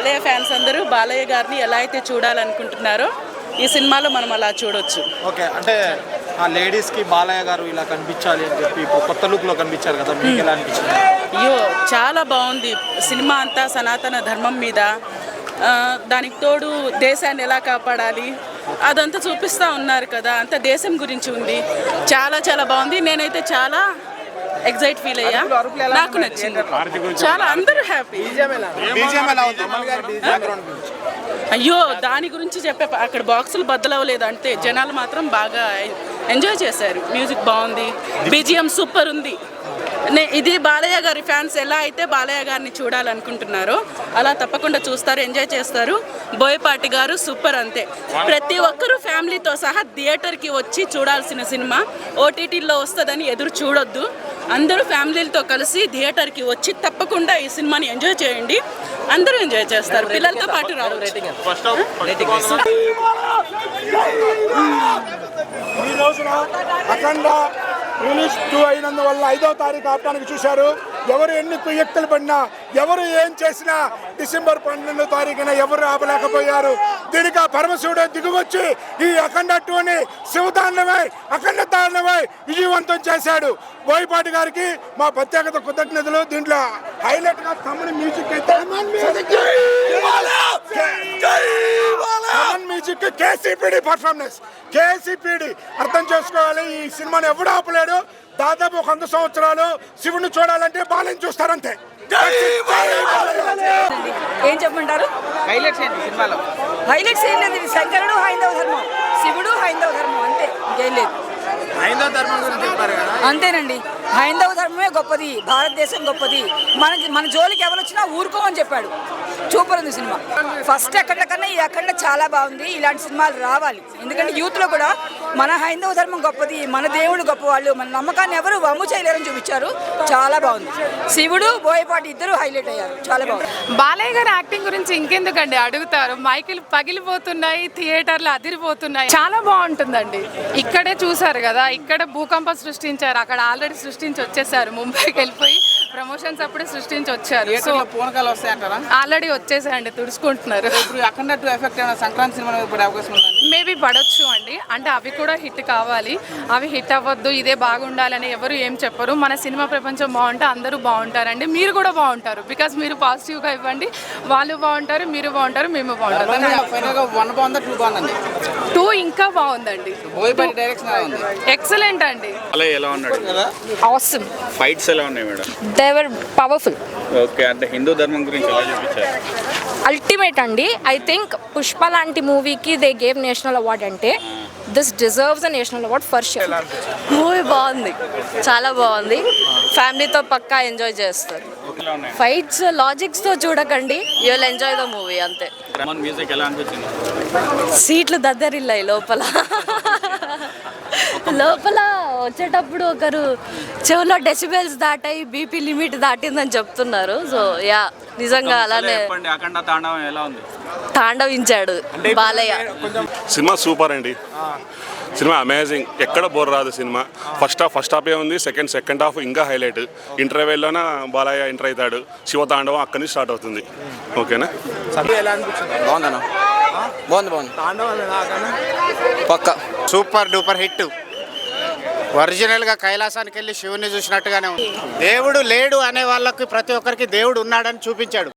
Balayya fans అందరూ బాలయ్య గారిని ఎలా అయితే చూడాలనుకుంటున్నారో ఈ సినిమాలో మనం అలా చూడొచ్చు. ఓకే, అంటే ఆ లేడీస్కి బాలయ్య గారు ఇలా కనిపించాలి అని చెప్పి ఇప్పుడు కొత్త లుక్లో కనిపించారు కదా, మీకు ఎలా అనిపించింది? అయ్యో చాలా బాగుంది సినిమా అంతా. సనాతన ధర్మం మీద, దానికి తోడు దేశాన్ని ఎలా కాపాడాలి అదంతా చూపిస్తూ ఉన్నారు కదా, అంత దేశం గురించి ఉంది. చాలా చాలా బాగుంది. నేనైతే చాలా ఎగ్జైట్ ఫీల్ అయ్యా, నాకు నచ్చింది చాలా. అందరూ హ్యాపీ. అయ్యో దాని గురించి చెప్పే అక్కడ బాక్సులు బద్దలవ్వలేదు అంటే జనాలు మాత్రం బాగా ఎంజాయ్ చేశారు. మ్యూజిక్ బాగుంది, బీజిఎం సూపర్ ఉంది. ఇది బాలయ్య గారి ఫ్యాన్స్ ఎలా అయితే బాలయ్య గారిని చూడాలనుకుంటున్నారో అలా తప్పకుండా చూస్తారు, ఎంజాయ్ చేస్తారు. బోయపాటి గారు సూపర్ అంతే. ప్రతి ఒక్కరూ ఫ్యామిలీతో సహా థియేటర్కి వచ్చి చూడాల్సిన సినిమా. ఓటీటీలో వస్తుందని ఎదురు చూడొద్దు. అందరూ ఫ్యామిలీలతో కలిసి థియేటర్కి వచ్చి తప్పకుండా ఈ సినిమాని ఎంజాయ్ చేయండి. అందరూ ఎంజాయ్ చేస్తారు, పిల్లలతో పాటు రావచ్చు. ఈ రోజున అఖండ రిలీజ్ 2 అయినందువల్ల 5వ తారీఖు ఆపడానికి చూశారు. ఎవరు ఎన్ని కుయ్యక్తులు పడినా, ఎవరు ఏం చేసినా డిసెంబర్ 12వ తారీఖున ఎవరు ఆపలేకపోయారు. దీనికి ఆ పరమశివుడే దిగువచ్చి ఈ అఖండ 2ని శివతాండవై అఖండ తాండవై విజయవంతం చేశాడు. బోయపాటి గారికి మా ప్రత్యేకత కృతజ్ఞతలు. దీంట్లో హైలైట్ గా తమ్ముని మ్యూజిక్ అయితే మ్యూజిక్ కేసీపీడి పర్ఫార్మెన్స్. కేసీపీడి అర్థం చేసుకోవాలి, ఈ సినిమాని ఎవడు ఆపలేడు. దాదాపు 100 సంవత్సరాలు శివుని చూడాలంటే బాలని చూస్తారంతే. ఏం చెప్పమంటారు? హైలైట్స్ ఏంటి సినిమాలో? హైలైట్స్ ఏం లేదు, శంకరుడు హైందవ ధర్మం, శివుడు హైందవ ధర్మం, అంతే, ఇంకేం లేదు. హైందవ ధర్మం గురించి చెప్పారు కదా. అంతేనండి, హైందవ ధర్మమే గొప్పది, భారతదేశం గొప్పది, మన జోలికి ఎవరు వచ్చినా ఊరుకోమని చెప్పాడు. సూపర్ ఉంది సినిమా. ఫస్ట్ అఖండ కన్నా ఈ అఖండ చాలా బాగుంది. ఇలాంటి సినిమాలు రావాలి, ఎందుకంటే యూత్లో కూడా మన హైందవ ధర్మం గొప్పది, మన దేవుడు గొప్పవాళ్ళు, మన నమ్మకాన్ని ఎవరు వమ్ము చేయలేరని చూపించారు. చాలా బాగుంది. శివుడు బోయపాటి ఇద్దరు హైలైట్ అయ్యారు, చాలా బాగుంది. బాలయ్య గారి యాక్టింగ్ గురించి ఇంకెందుకండి అడుగుతారు? మైకులు పగిలిపోతున్నాయి, థియేటర్లు అదిరిపోతున్నాయి, చాలా బాగుంటుందండి. ఇక్కడే చూసారు కదా, ఇక్కడ భూకంపం సృష్టించారు, అక్కడ ఆల్రెడీ సృష్టించి వచ్చేసారు. ముంబైకి వెళ్ళిపోయి ప్రమోషన్స్ అప్పుడే సృష్టించి వచ్చారు. సో పూనకాలు వస్తాయంటారా? ఆల్రెడీ వచ్చేసాయండి, తుడుచుకుంటున్నారు. ఇప్పుడు అఖండ 2 ఎఫెక్ట్ ఏమైనా సంక్రాంతి సినిమా పడే అవకాశం ఉందండి? మేబీ పడొచ్చు అండి. అంటే అవి కూడా హిట్ కావాలి, అవి హిట్ అవ్వద్దు, ఇదే బాగుండాలని ఎవరు ఏం చెప్పరు. మన సినిమా ప్రపంచం బాగుంటే అందరూ బాగుంటారండి, మీరు కూడా బాగుంటారు. బికాస్ మీరు పాజిటివ్గా ఇవ్వండి, వాళ్ళు బాగుంటారు, మీరు బాగుంటారు, మేము బాగుంటారు. 1 బాగుందా 2 బాగుందండి? 2 ఇంకా బాగుందండి, ఎక్సలెంట్ అండి. ఎలా ఉన్నాడు? ఆసమ్. ఫైట్స్ ఎలా ఉన్నాయి madam? They were powerful. Okay, అంటే హిందూ ధర్మం గురించి ఎలా చూపించారు? అల్టిమేట్ అండి. ఐ థింక్ పుష్ప లాంటి మూవీకి దే గేవ్ నేషనల్ అవార్డ్ అంటే this deserves a national award for sure. Movie బాగుంది, చాలా బాగుంది. ఫ్యామిలీతో పక్కా ఎంజాయ్ చేస్తారు. ఫైట్స్ లాజిక్స్తో చూడకండి, you will enjoy the movie అంతే. మ్యూజిక్ ఎలా అనిపించింది? సీట్లు దద్దరిల్లాయి లోపల. లోపల వచ్చేటప్పుడు ఒకరు చెవులో డెసిబెల్స్ దాటాయి, బీపీ లిమిట్ దాటిందని చెప్తున్నారు. సో యా, నిజంగా అలానే అఖండ తాండవం ఎలా ఉంది? తాండవించాడు బాలయ్య. సినిమా సూపర్ అండి, సినిమా అమేజింగ్, ఎక్కడ బోర్ రాదు సినిమా. ఫస్ట్ హాఫ్ ఉంది, సెకండ్ హాఫ్ ఇంకా హైలైట్. ఇంటర్వెల్లోనే బాలయ్య ఎంటర్ అవుతాడు, శివతాండవం అక్కడి నుంచి స్టార్ట్ అవుతుంది. ఓకేనా? బాగుందన్నా, బాగుంది పక్క సూపర్ డూపర్ హిట్. ఒరిజినల్గా కైలాసానికి వెళ్ళి శివుని చూసినట్టుగానే ఉంది. దేవుడు లేడు అనే వాళ్ళకి ప్రతి ఒక్కరికి దేవుడు ఉన్నాడని చూపించాడు.